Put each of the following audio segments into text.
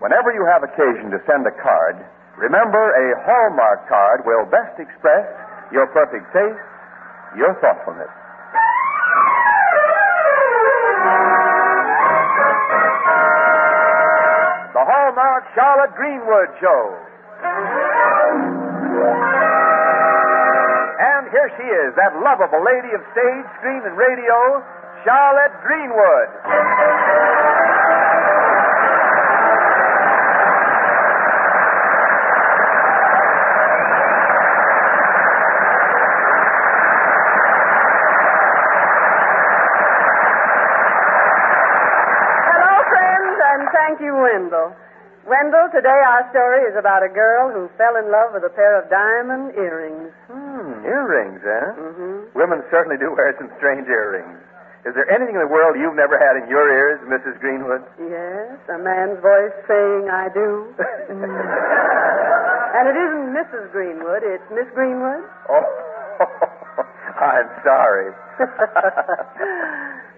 Whenever you have occasion to send a card, remember a Hallmark card will best express your perfect taste, your thoughtfulness. The Hallmark Charlotte Greenwood Show. And here she is, that lovable lady of stage, screen, and radio, Charlotte Greenwood. Thank you, Wendell. Wendell, today our story is about a girl who fell in love with a pair of diamond earrings. Earrings, eh? Mm-hmm. Women certainly do wear some strange earrings. Is there anything in the world you've never had in your ears, Mrs. Greenwood? Yes, a man's voice saying, I do. And it isn't Mrs. Greenwood, it's Miss Greenwood. Oh, I'm sorry.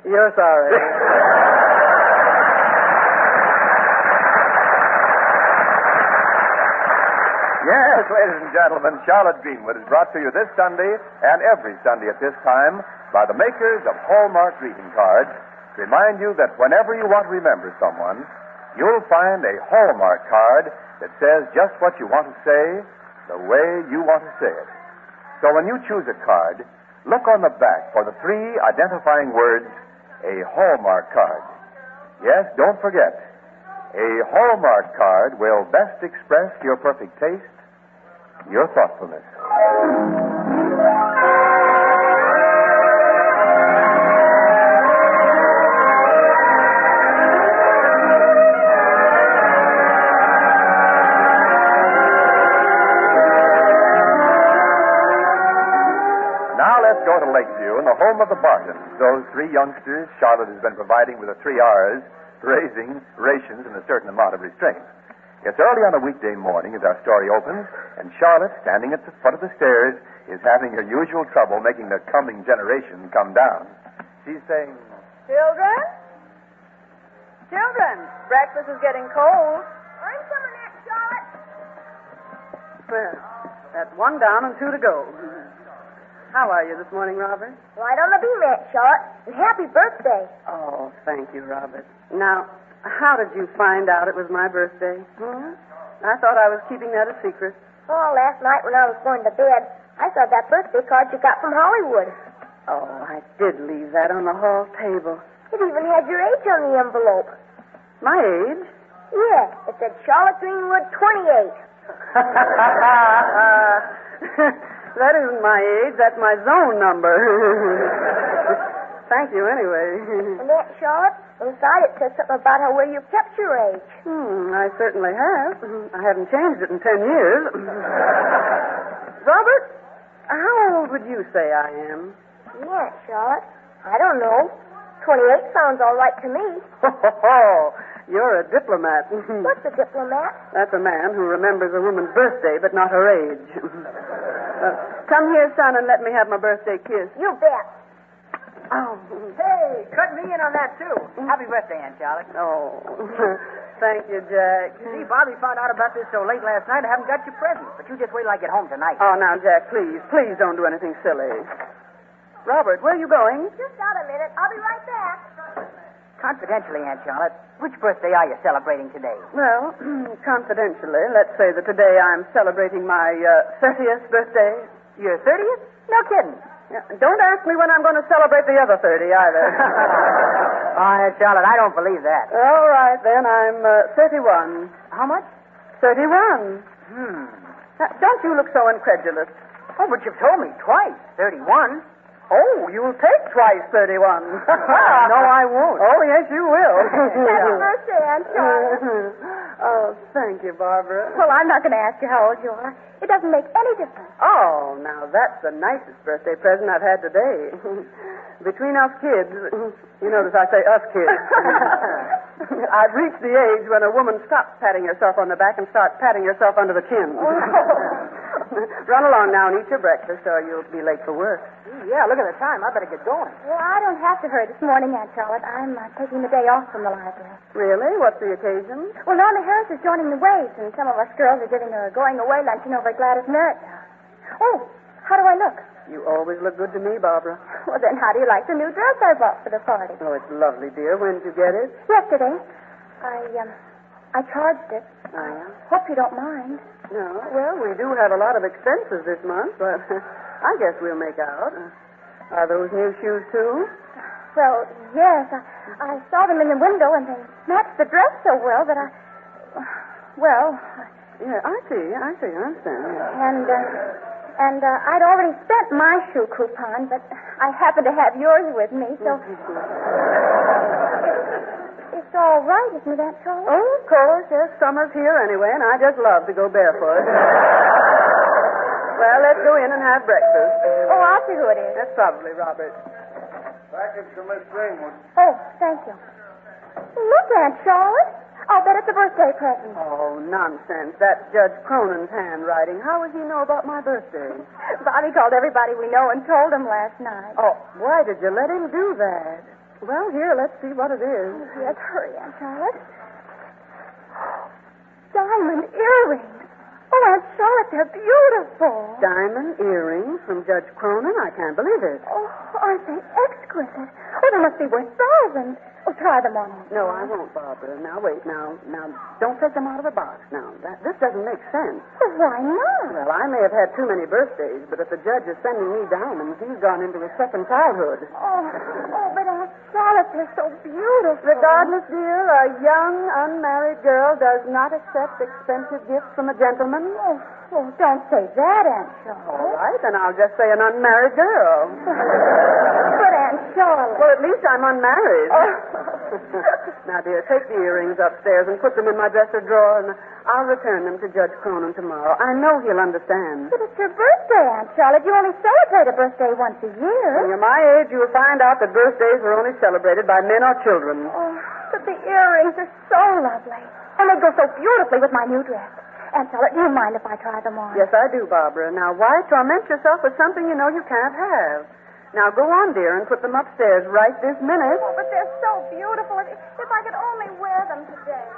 You're sorry. Yes, ladies and gentlemen, Charlotte Greenwood is brought to you this Sunday and every Sunday at this time by the makers of Hallmark greeting cards to remind you that whenever you want to remember someone, you'll find a Hallmark card that says just what you want to say the way you want to say it. So when you choose a card, look on the back for the 3 identifying words, a Hallmark card. Yes, don't forget, a Hallmark card will best express your perfect taste, your thoughtfulness. Now let's go to Lakeview, in the home of the Bartons, those 3 youngsters Charlotte has been providing with the 3 R's, raising rations and a certain amount of restraint. It's early on a weekday morning as our story opens, and Charlotte, standing at the foot of the stairs, is having her usual trouble making the coming generation come down. She's saying, Children? Children, breakfast is getting cold. I'm coming back, Charlotte. Well, that's 1 down and 2 to go. How are you this morning, Robert? Right on the beam, Aunt Charlotte, and happy birthday. Oh, thank you, Robert. Now, how did you find out it was my birthday? I thought I was keeping that a secret. Oh, last night when I was going to bed, I saw that birthday card you got from Hollywood. Oh, I did leave that on the hall table. It even had your age on the envelope. My age? Yeah, it said Charlotte Greenwood, 28. That isn't my age. That's my zone number. Thank you, anyway. And Aunt Charlotte, inside it says something about where you kept your age. I certainly have. I haven't changed it in 10 years. Robert, how old would you say I am? Yeah, Aunt Charlotte, I don't know. 28 sounds all right to me. You're a diplomat. What's a diplomat? That's a man who remembers a woman's birthday, but not her age. Come here, son, and let me have my birthday kiss. You bet. Oh. Hey, cut me in on that, too. Happy birthday, Aunt Charlotte. Oh, thank you, Jack. See, Bobby found out about this so late last night, I haven't got your present. But you just wait till I get home tonight. Oh, now, Jack, please don't do anything silly. Robert, where are you going? Just out a minute. I'll be right back. Confidentially, Aunt Charlotte, which birthday are you celebrating today? Well, confidentially, let's say that today I'm celebrating my 30th birthday. Your 30th? No kidding. Yeah, don't ask me when I'm going to celebrate the other 30 either. Oh, Aunt Charlotte, I don't believe that. All right, then, I'm 31. How much? 31. Now, don't you look so incredulous. Oh, but you've told me twice. 31. Oh, you'll take twice 31. No, I won't. Oh, yes, you will. Happy birthday, Aunt Charlotte. Oh, thank you, Barbara. Well, I'm not going to ask you how old you are. It doesn't make any difference. Oh, now that's the nicest birthday present I've had today. Between us kids, you notice I say us kids. I've reached the age when a woman stops patting herself on the back and starts patting herself under the chin. Run along now and eat your breakfast, or you'll be late for work. Yeah, look at the time. I better get going. Well, I don't have to hurry this morning, Aunt Charlotte. I'm taking the day off from the library. Really? What's the occasion? Well, Norma Harris is joining the Waves, and some of us girls are giving a going-away luncheon over at Gladys Merritt's house. Oh, how do I look? You always look good to me, Barbara. Well, then how do you like the new dress I bought for the party? Oh, it's lovely, dear. When did you get it? Yesterday. I charged it. Oh, yeah? Hope you don't mind. No. Well, we do have a lot of expenses this month, but I guess we'll make out. Are those new shoes, too? Well, yes. I saw them in the window, and they matched the dress so well that I... Well... Yeah, I see. I understand. Yeah. And I'd already spent my shoe coupon, but I happen to have yours with me, so... It's all right, isn't it, Aunt Charlotte? Oh, of course. Yes, summer's here anyway, and I just love to go barefoot. Well, let's go in and have breakfast. Oh, I'll see who it is. That's probably Robert. Package to Miss Greenwood. Oh, thank you. Look, Aunt Charlotte. I'll bet it's a birthday present. Oh, nonsense. That's Judge Cronin's handwriting. How would he know about my birthday? Bobby called everybody we know and told them last night. Oh, why did you let him do that? Well, here, let's see what it is. Yes, hurry, Aunt Charlotte. Diamond earrings. Oh, Aunt Charlotte, they're beautiful. Diamond earrings from Judge Cronin? I can't believe it. Oh, aren't they exquisite? Oh, they must be worth thousands. Oh, try them on. No, I won't, Barbara. Now, wait. Now, don't take them out of the box. Now, this doesn't make sense. Well, why not? Well, I may have had too many birthdays, but if the judge is sending me diamonds, he's gone into his second childhood. Oh, but Aunt Charlotte, they're so beautiful. Regardless, dear, a young, unmarried girl does not accept expensive gifts from a gentleman. Oh, don't say that, Aunt Charlotte. All right, then I'll just say an unmarried girl. But, Aunt Charlotte... Well, at least I'm unmarried. Oh. Now, dear, take the earrings upstairs and put them in my dresser drawer, and I'll return them to Judge Cronin tomorrow. I know he'll understand. But it's your birthday, Aunt Charlotte. You only celebrate a birthday once a year. When you're my age, you'll find out that birthdays are only celebrated by men or children. Oh, but the earrings are so lovely. And they go so beautifully with my new dress. Aunt Charlotte, do you mind if I try them on? Yes, I do, Barbara. Now, why torment yourself with something you know you can't have? Now, go on, dear, and put them upstairs right this minute. Oh, but they're so beautiful. If I could only wear them today.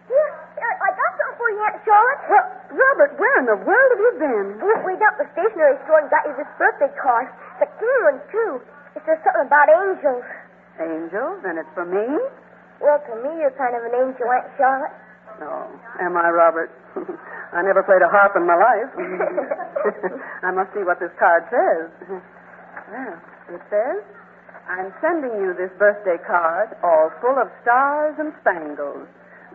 Here, I got some for you, Aunt Charlotte. Well, Robert, where in the world have you been? We got the stationery store and got you this birthday card. It's a clean one, too. It says something about angels. Angels? And it's for me? Well, to me, you're kind of an angel, Aunt Charlotte. Oh, am I, Robert? I never played a harp in my life. I must see what this card says. Well, it says, I'm sending you this birthday card, all full of stars and spangles.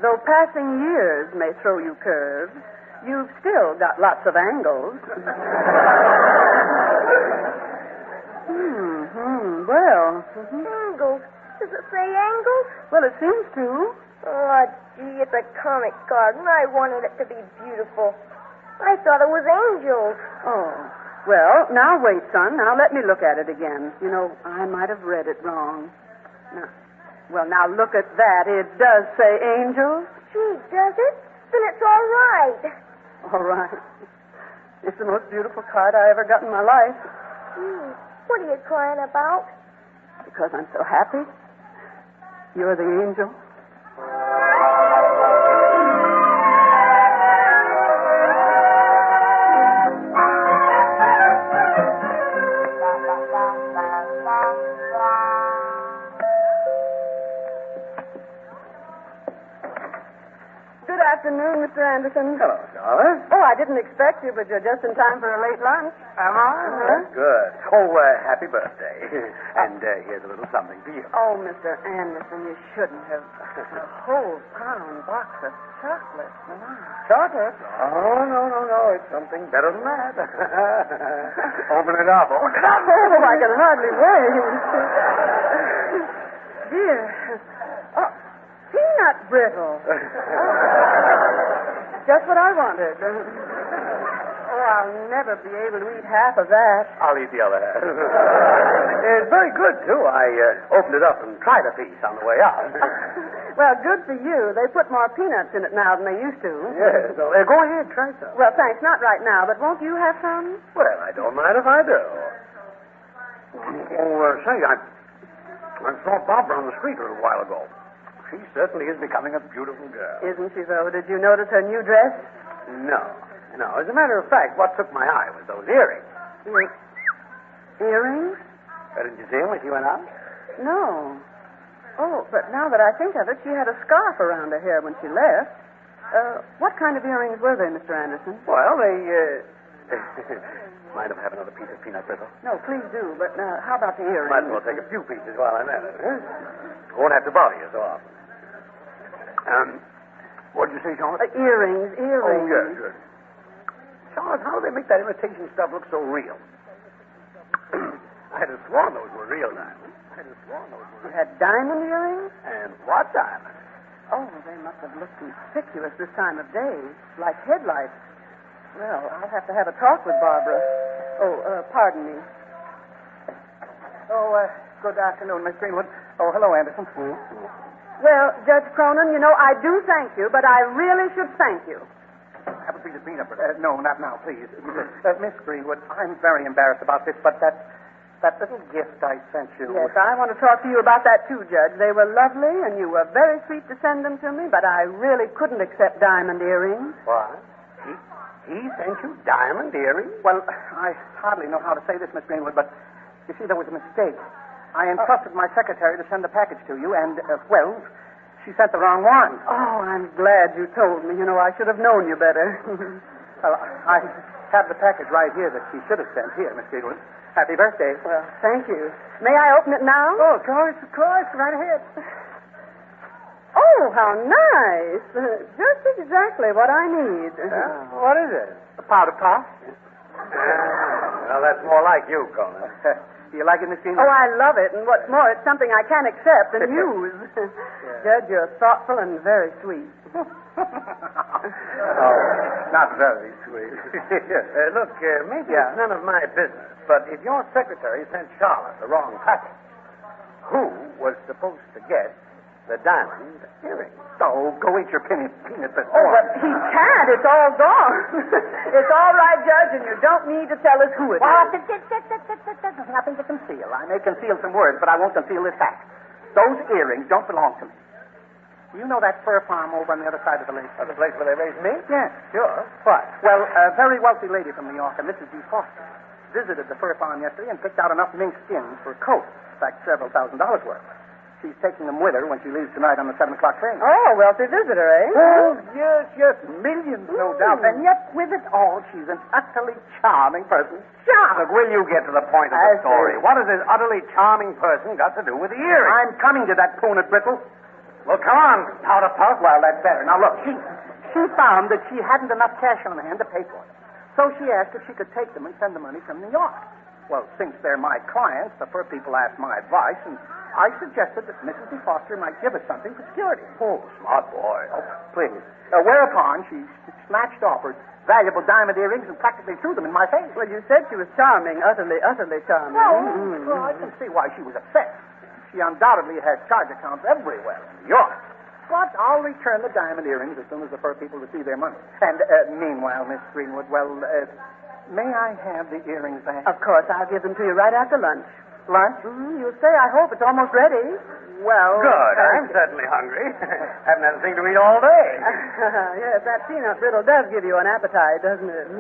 Though passing years may throw you curves, you've still got lots of angles. Well. Angles? Does it say angles? Well, it seems to. Oh, gee, it's a comic card, and I wanted it to be beautiful. I thought it was angels. Oh. Well, now wait, son. Now let me look at it again. You know, I might have read it wrong. Now look at that. It does say angels. Gee, does it? Then it's all right. All right. It's the most beautiful card I ever got in my life. Gee, what are you crying about? Because I'm so happy. You're the angel. Good afternoon, Mr. Anderson. Hello, Charlotte. Oh, I didn't expect you, but you're just in time for a late lunch. Am I? Good. Oh, happy birthday. And here's a little something for you. Oh, Mr. Anderson, you shouldn't have. A whole pound box of chocolate. Chocolate? Oh, no. It's something better than that. Open it up. Oh, I can hardly wait. Dear. Oh, peanut brittle. Just what I wanted. Oh, I'll never be able to eat half of that. I'll eat the other half. It's very good, too. I opened it up and tried a piece on the way out. Well, good for you. They put more peanuts in it now than they used to. Yes. So, go ahead, try some. Well, thanks. Not right now, but won't you have some? Well, I don't mind if I do. Say, I saw Barbara on the street a little while ago. She certainly is becoming a beautiful girl. Isn't she, though? Did you notice her new dress? No. As a matter of fact, what took my eye was those earrings. Earrings? Didn't you see them when she went out? No. Oh, but now that I think of it, she had a scarf around her hair when she left. What kind of earrings were they, Mr. Anderson? Well, they, Mind if I have another piece of peanut brittle? No, please do. But how about the earrings? Might as well take a few pieces while I'm at it. Huh? Won't have to bother you so often. What did you say, Charlotte? Earrings. Oh, yes, good. Charlotte, how do they make that imitation stuff look so real? I had sworn those were real diamonds. You had diamond earrings? And what diamonds? Oh, they must have looked conspicuous this time of day, like headlights. Well, I'll have to have a talk with Barbara. Oh, pardon me. Oh, good afternoon, Miss Greenwood. Oh, hello, Anderson. Well, Judge Cronin, I do thank you, but I really should thank you. Have a piece of peanut butter. No, not now, please. Miss Greenwood, I'm very embarrassed about this, but that little gift I sent you. Yes, I want to talk to you about that, too, Judge. They were lovely, and you were very sweet to send them to me, but I really couldn't accept diamond earrings. What? He sent you diamond earrings? Well, I hardly know how to say this, Miss Greenwood, but you see, there was a mistake. I entrusted my secretary to send the package to you, and, she sent the wrong one. Oh, I'm glad you told me. I should have known you better. Well, I have the package right here that she should have sent. Here, Miss Greenwood. Happy birthday. Well, thank you. May I open it now? Oh, of course. Right ahead. Oh, how nice. Just exactly what I need. What is it? A powder puff. Well, that's more like you, Conan. Do you like it, Miss Greenwood? Oh, I love it. And what's more, it's something I can accept and use. Judge, you're thoughtful and very sweet. Oh, not very sweet. Look, maybe it's none of my business, but if your secretary sent Charlotte the wrong package, who was supposed to get the diamond earring? Oh, go eat your peanut butter. Oh, but he can't. It's all gone. It's all right, Judge, and you don't need to tell us who it is. There's nothing to conceal. I may conceal some words, but I won't conceal this fact. Those earrings don't belong to me. You know that fur farm over on the other side of the lake? The place where they raised me? Yes. Sure. What? Well, a very wealthy lady from New York, a Mrs. D. Foster, visited the fur farm yesterday and picked out enough mink skins for a coat. In fact, several $1,000s worth. She's taking them with her when she leaves tonight on the 7 o'clock train. Oh, wealthy visitor, eh? Oh, yes. Millions, no doubt. And yet, with it all, she's an utterly charming person. Look, will you get to the point of the story? What has this utterly charming person got to do with the earring? I'm coming to that peanut brittle. Well, come on, powder puff. Well, that's better. Now, look, she found that she hadn't enough cash on hand to pay for it. So she asked if she could take them and send the money from New York. Well, since they're my clients, the fur people asked my advice, and I suggested that Mrs. D. Foster might give us something for security. Oh, smart boy. Oh, please. Whereupon she snatched off her valuable diamond earrings and practically threw them in my face. Well, you said she was charming, utterly charming. Well, I can see why she was upset. She undoubtedly has charge accounts everywhere in New York. But I'll return the diamond earrings as soon as the fur people receive their money. And meanwhile, Miss Greenwood, may I have the earrings back? Of course, I'll give them to you right after lunch. Lunch? You'll say, I hope it's almost ready. Well... Good. I'm certainly hungry. Haven't had a thing to eat all day. Yes, that peanut brittle does give you an appetite, doesn't it?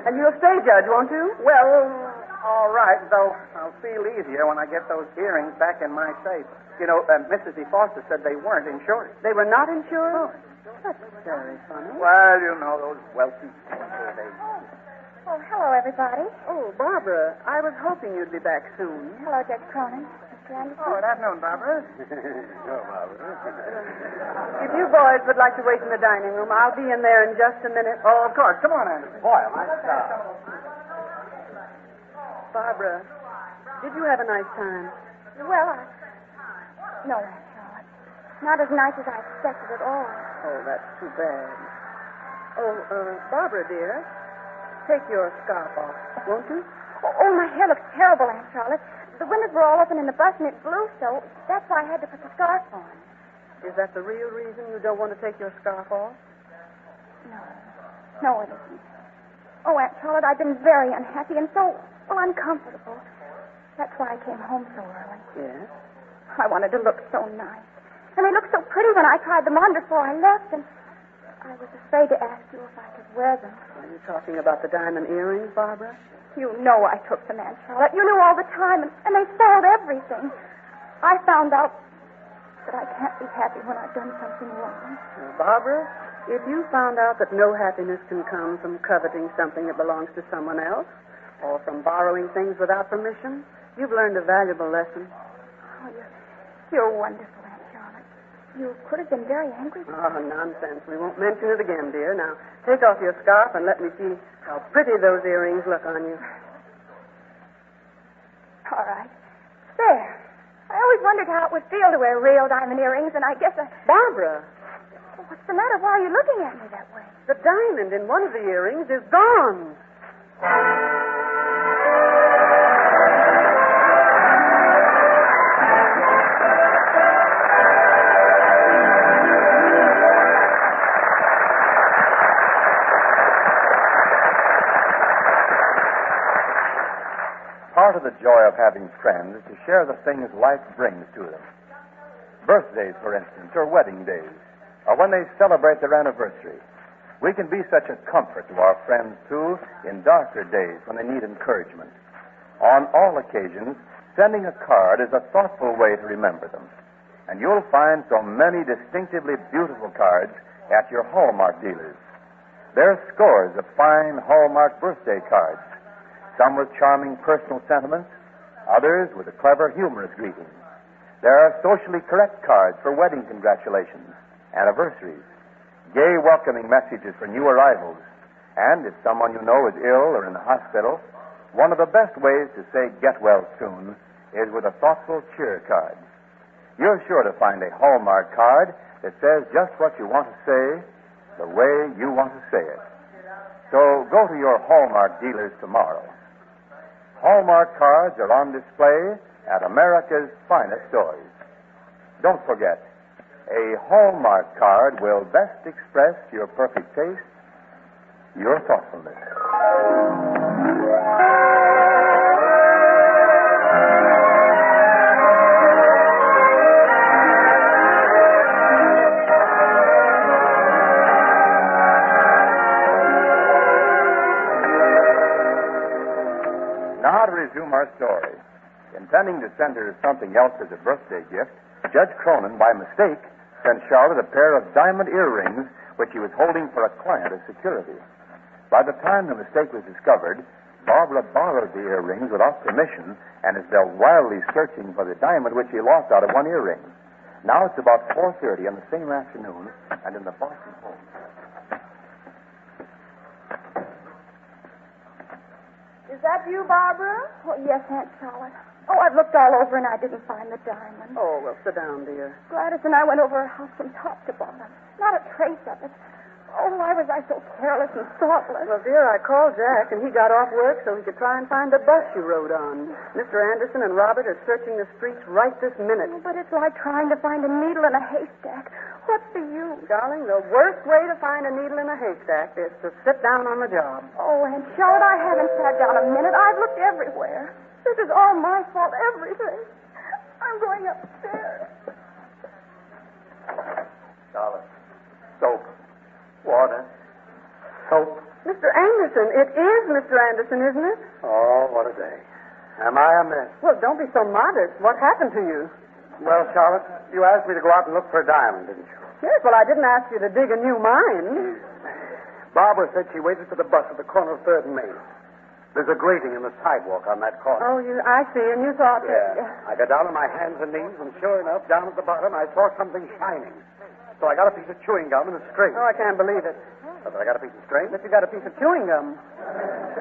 And you'll stay, Judge, won't you? Well, all right, though I'll feel easier when I get those earrings back in my safe. Mrs. D. Foster said they weren't insured. They were not insured? Oh, that's very funny. Well, those wealthy people, they... Oh, hello, everybody. Oh, Barbara, I was hoping you'd be back soon. Hello, Judge Cronin. Mr. Anderson. Oh, good afternoon, Barbara. If you boys would like to wait in the dining room, I'll be in there in just a minute. Oh, of course. Come on, Anderson. Boy, am I stop. Barbara, did you have a nice time? Well, no, Aunt Charlotte. Not as nice as I expected at all. Oh, that's too bad. Oh, Barbara, dear, take your scarf off, won't you? Oh, my hair looks terrible, Aunt Charlotte. the windows were all open in the bus and it blew, so that's why I had to put the scarf on. Is that the real reason you don't want to take your scarf off? No. No, it isn't. Oh, Aunt Charlotte, I've been very unhappy and so uncomfortable. That's why I came home so early. Yes? I wanted to look so nice. And they looked so pretty when I tried them on before I left, and I was afraid to ask you if I could wear them. Are you talking about the diamond earrings, Barbara? You know I took them, Aunt Charlotte. You knew all the time, and they spoiled everything. I found out that I can't be happy when I've done something wrong. Now, Barbara, if you found out that no happiness can come from coveting something that belongs to someone else, or from borrowing things without permission, you've learned a valuable lesson. Oh, you're wonderful, Aunt Charlotte. You could have been very angry. Oh, nonsense. We won't mention it again, dear. Now, take off your scarf and let me see how pretty those earrings look on you. All right. There. I always wondered how it would feel to wear real diamond earrings, and I guess Barbara! What's the matter? Why are you looking at me that way? The diamond in one of the earrings is gone. Part of the joy of having friends is to share the things life brings to them. Birthdays, for instance, or wedding days, or when they celebrate their anniversary. We can be such a comfort to our friends, too, in darker days when they need encouragement. On all occasions, sending a card is a thoughtful way to remember them. And you'll find so many distinctively beautiful cards at your Hallmark dealers. There are scores of fine Hallmark birthday cards, some with charming personal sentiments, others with a clever, humorous greeting. There are socially correct cards for wedding congratulations, anniversaries, gay welcoming messages for new arrivals, and if someone you know is ill or in the hospital, one of the best ways to say get well soon is with a thoughtful cheer card. You're sure to find a Hallmark card that says just what you want to say, the way you want to say it. So go to your Hallmark dealers tomorrow. Hallmark cards are on display at America's finest stores. Don't forget, a Hallmark card will best express your perfect taste, your thoughtfulness. Now to resume our story. Intending to send her something else as a birthday gift, Judge Cronin, by mistake, sent Charlotte a pair of diamond earrings which he was holding for a client as security. By the time the mistake was discovered, Barbara borrowed the earrings without permission and is still wildly searching for the diamond which he lost out of one earring. Now it's about 4:30 on the same afternoon and in the Boston home. Is that you, Barbara? Oh, yes, Aunt Charlotte. Oh, I've looked all over and I didn't find the diamond. Oh, well, sit down, dear. Gladys and I went over her house from top to bottom. Not a trace of it. Oh, why was I so careless and thoughtless? Well, dear, I called Jack, and he got off work so he could try and find the bus you rode on. Mr. Anderson and Robert are searching the streets right this minute. Oh, but it's like trying to find a needle in a haystack. What's the use? Darling, the worst way to find a needle in a haystack is to sit down on the job. Oh, Aunt Charlotte, I haven't sat down a minute. I've looked everywhere. This is all my fault, everything. I'm going upstairs. Charlotte, soap, water, soap. Mr. Anderson, it is Mr. Anderson, isn't it? Oh, what a day. Am I a mess? Well, don't be so modest. What happened to you? Well, Charlotte, you asked me to go out and look for a diamond, didn't you? Yes, well, I didn't ask you to dig a new mine. Barbara said she waited for the bus at the corner of 3rd and Main. There's a grating in the sidewalk on that corner. Oh, I see, and you thought Yeah. that... I got down on my hands and knees, and sure enough, down at the bottom, I saw something shining. So I got a piece of chewing gum and a string. Oh, I can't believe it. But I got a piece of string? But you got a piece of chewing gum.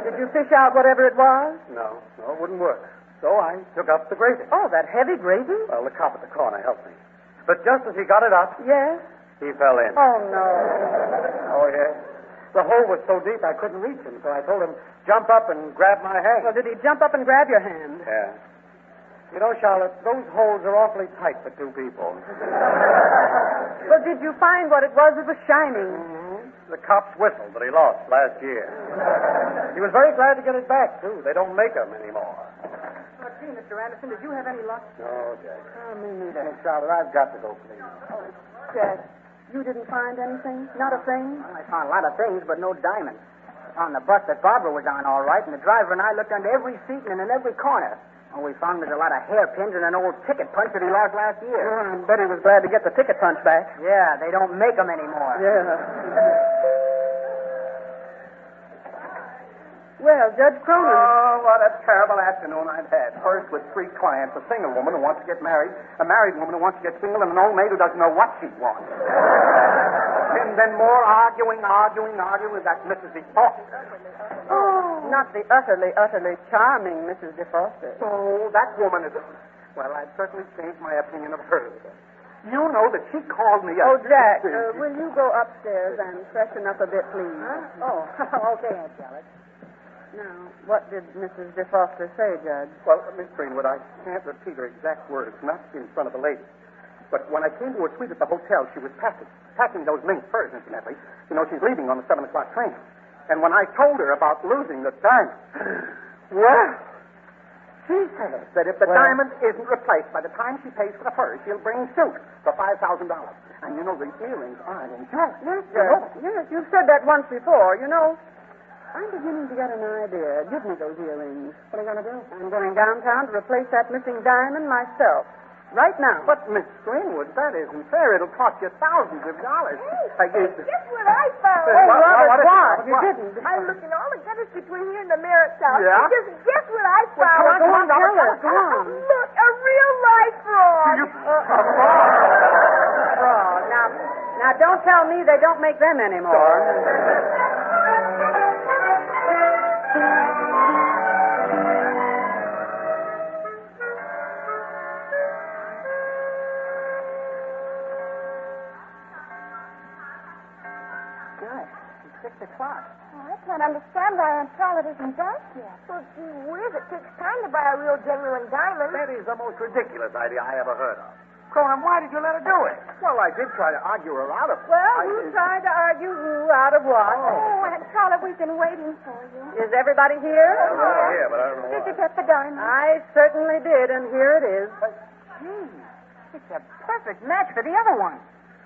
Did you fish out whatever it was? No, it wouldn't work. So I took up the grating. Oh, that heavy grating? Well, the cop at the corner helped me. But just as he got it up, Yes. he fell in. Oh, no. Oh, yes. The hole was so deep I couldn't reach him, so I told him, jump up and grab my hand. Well, did he jump up and grab your hand? Yeah. You know, Charlotte, those holes are awfully tight for two people. But did you find what it was that was shining? Mm-hmm. The cop's whistle that he lost last year. He was very glad to get it back, too. They don't make them anymore. Gee, Mr. Anderson, did you have any luck? No, Jack. Oh, me neither. Hey, Charlotte, I've got to go, please. Jack, you didn't find anything? Not a thing? Well, I found a lot of things, but no diamonds. I found the bus that Barbara was on all right, and the driver and I looked under every seat and in every corner. All we found was a lot of hairpins and an old ticket punch that he lost last year. Oh, I bet he was glad to get the ticket punch back. Yeah, they don't make them anymore. Yeah. Well, Judge Cronin. Oh, what a terrible afternoon I've had. First with 3 clients, a single woman who wants to get married, a married woman who wants to get single, and an old maid who doesn't know what she wants. And then more arguing with that Mrs. DeFoster. Oh, not the utterly charming Mrs. DeFoster. Oh, that woman is... Well, I've certainly changed my opinion of her. You know that she called me Oh, Jack, will you go upstairs and freshen up a bit, please? Huh? Oh, okay, Aunt Charlotte. Now, what did Mrs. DeFoster say, Judge? Well, Miss Greenwood, I can't repeat her exact words, not in front of the lady. But when I came to her suite at the hotel, she was packing those mink furs, incidentally. You know, she's leaving on the 7 o'clock train. And when I told her about losing the diamond, well, she says that if the diamond isn't replaced by the time she pays for the furs, she'll bring suit for $5,000. And you know, the earrings aren't in jewelry. Yes, Judge. Yes, you've said that once before. You know, I'm beginning to get an idea. Give me those earrings. What are you going to do? I'm going downtown to replace that missing diamond myself. Right now. But, Miss Greenwood, that isn't fair. It'll cost you thousands of dollars. Hey, guess what I found? Oh, Robert, what? You What? didn't. I'm looking all the gutters between here and the Merritt house. Yeah? Just guess what I Well, found? go on, tell us. Go on. Look, a real life frog. Oh, now, don't tell me they don't make them anymore. It's 6 o'clock. Oh, I can't understand why Aunt Charlotte isn't back yet. Well, gee whiz, it takes time to buy a real genuine diamond. That is the most ridiculous idea I ever heard of. Cronin, why did you let her do it? Well, I did try to argue her out of it. Well, who tried to argue who out of what? Oh, Aunt Charlotte, we've been waiting for you. Is everybody here? Yeah, but I don't know Did you why. get the diamond? I certainly did, and here it is. Gee, it's a perfect match for the other one.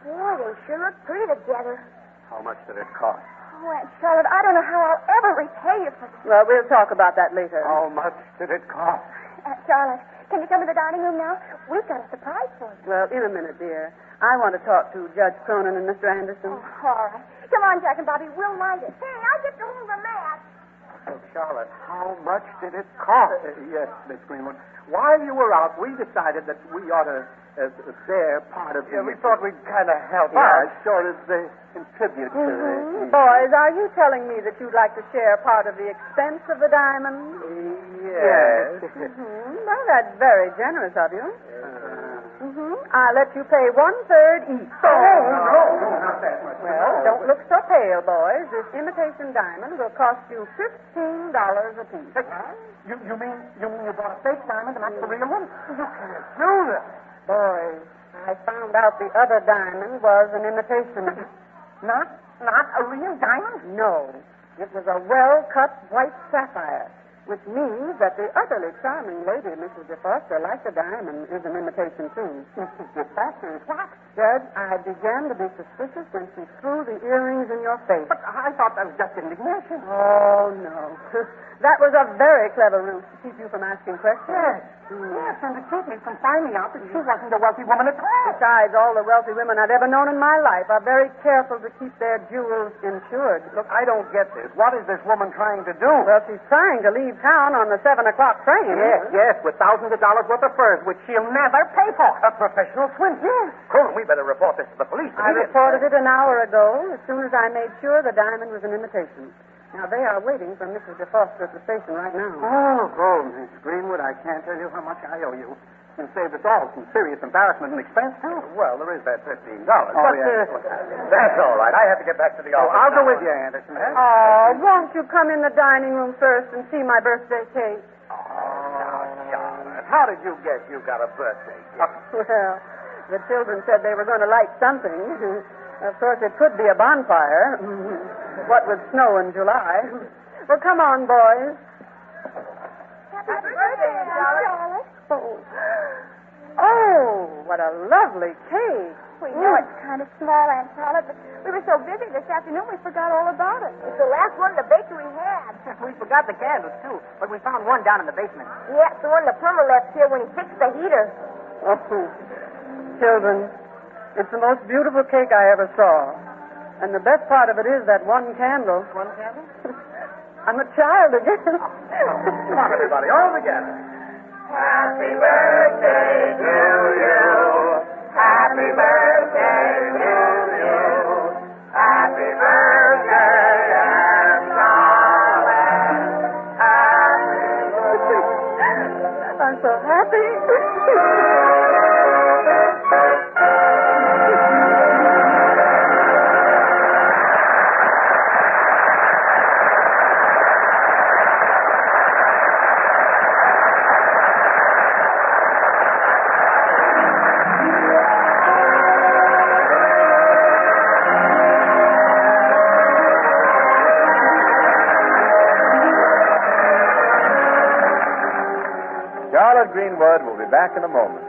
Boy, they sure look pretty together. How much did it cost? Oh, Aunt Charlotte, I don't know how I'll ever repay you for this. Well, we'll talk about that later. How much did it cost? Aunt Charlotte, can you come to the dining room now? We've got a surprise for you. Well, in a minute, dear. I want to talk to Judge Cronin and Mr. Anderson. Oh, all right. Come on, Jack and Bobby. We'll light it. Hey, I'll get the hold of the match. So, Charlotte, how much did it cost? Yes, Miss Greenwood. While you were out, we decided that we ought to share part of the... Yeah, we thought we'd kind of help Yeah, out. sure as they contribute to it. Boys, are you telling me that you'd like to share part of the expense of the diamond? Yes. Well, that's very generous of you. I'll let you pay 1/3 each. No, not that much. Well, don't look so pale, boys. This imitation diamond will cost you $15 apiece. You mean you bought a fake diamond and that's the real one? You can't Do that. Boys, I found out the other diamond was an imitation. Not a real diamond? No, it was a well-cut white sapphire, which means that the utterly charming lady, Mrs. DeFoster, like the diamond, is an imitation, too. Mrs. DeFoster, what? Judge, I began to be suspicious when she threw the earrings in your face. But I thought that was just indignation. Oh, no. That was a very clever ruse to keep you from asking questions. Yes. Yes, and to keep me from finding out that she wasn't a wealthy woman at all. Besides, all the wealthy women I've ever known in my life are very careful to keep their jewels insured. Look, I don't get this. What is this woman trying to do? Well, she's trying to leave town on the 7 o'clock train. Yes, with thousands of dollars worth of furs, which she'll never pay for. A professional swindler? Yes. Cronin, we better report this to the police. I reported it an hour ago, as soon as I made sure the diamond was an imitation. Now, they are waiting for Mrs. DeFoster at the station right now. Oh, Miss Greenwood, I can't tell you how much I owe you. You saved us all some serious embarrassment and expense, too. Well, there is that $15. That's all right. I have to get back to the office. I'll go with you, Anderson. Oh, won't you come in the dining room first and see my birthday cake? Charlotte, how did you guess you got a birthday gift? Well, the children said they were going to light something. Of course, it could be a bonfire. What with snow in July. Well, come on, boys. Happy birthday, Charlotte. Oh, what a lovely cake. We know it's kind of small, Aunt Charlotte, but we were so busy this afternoon we forgot all about it. It's the last one the bakery had. We forgot the candles, too, but we found one down in the basement. Yeah, it's the one the plumber left here when he fixed the heater. Oh, children, it's the most beautiful cake I ever saw. And the best part of it is that one candle. One candle? I'm a child again. Come on, everybody, all together. Happy birthday to you. Happy birthday to you. Happy birthday, Aunt Charlotte. I'm so happy. Charlotte Greenwood will be back in a moment.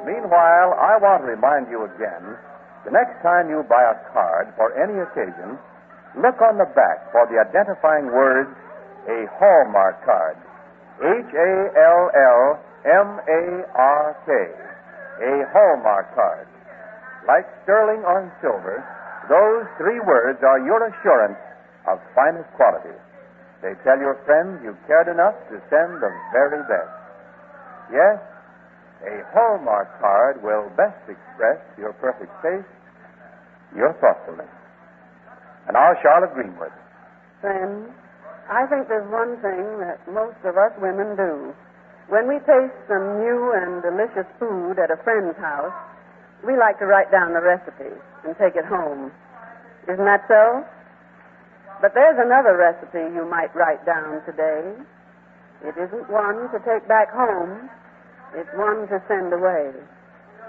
Meanwhile, I want to remind you again, the next time you buy a card for any occasion, look on the back for the identifying words, a Hallmark card. Hallmark. A Hallmark card. Like sterling on silver, those three words are your assurance of finest quality. They tell your friends you cared enough to send the very best. Yes, a Hallmark card will best express your perfect taste, your thoughtfulness. And now, Charlotte Greenwood. Friends, I think there's one thing that most of us women do. When we taste some new and delicious food at a friend's house, we like to write down the recipe and take it home. Isn't that so? But there's another recipe you might write down today. It isn't one to take back home. It's one to send away.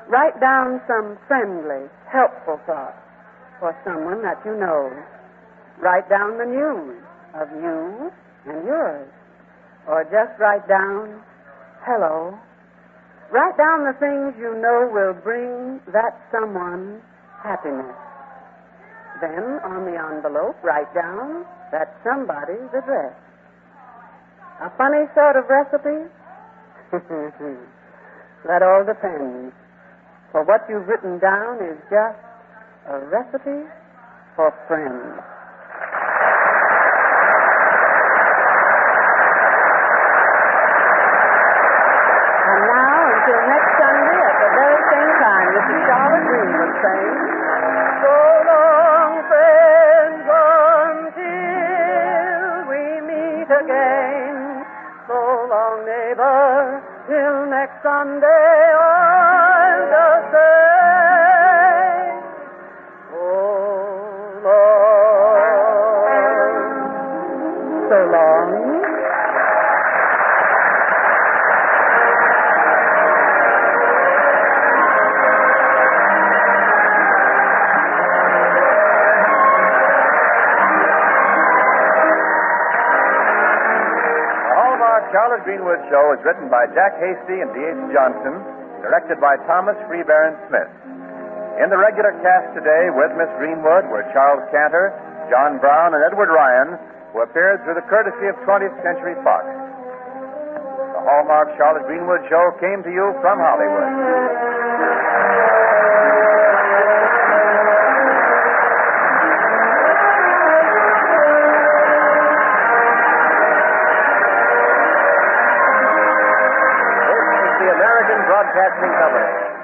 Write down some friendly, helpful thought for someone that you know. Write down the news of you and yours. Or just write down, hello. Write down the things you know will bring that someone happiness. Then, on the envelope, write down that somebody's address. A funny sort of recipe? That all depends. For what you've written down is just a recipe for friends. And now, until next Sunday at the very same time, this is Charlotte Greenwood saying, so long, friends, until we meet again. So long, neighbor, till next Sunday, I'll just say, so long. So long. Charlotte Greenwood Show is written by Jack Hasty and D.H. Johnson, directed by Thomas Freebairn Smith. In the regular cast today with Miss Greenwood were Charles Cantor, John Brown, and Edward Ryan, who appeared through the courtesy of 20th Century Fox. The Hallmark Charlotte Greenwood Show came to you from Hollywood. Broadcasting Company.